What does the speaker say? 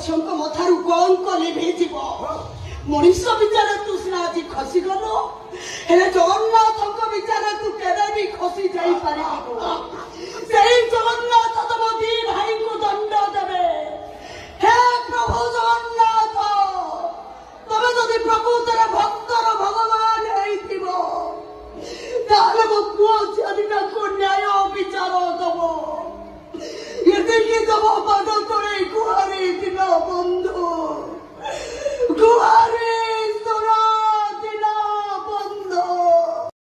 ଝିଅଙ୍କ ମଥାରୁ କଳଙ୍କ ଲିଭେଇଯିବ। ମଣିଷ ବିଚାର ତୁ ସିନା ଆଜି ଖସିଗଲୁ, ହେଲେ ଜଗନ୍ନାଥଙ୍କ ବିଚାର ତୁ କେବେ ବି ଖସି ଯାଇପାରିବୁ। ସେଇ ଜଗନ୍ନାଥ ତମ ଦି ଭାଇଙ୍କୁ ଦଣ୍ଡ ଦେବେ। ହେ ପ୍ରଭୁ ଜଗନ୍ନାଥ, ତମେ ଯଦି ପ୍ରକୃତରେ ଭକ୍ତର ଭଗବାନ ହେଇଥିବ, ତାହେଲେ ମୋ ପୁଅ ଝିଅ ଦିଟାଙ୍କୁ ନ୍ୟାୟ ବିଚାର ଦବ। ଏତିକି ତମ ପାଦ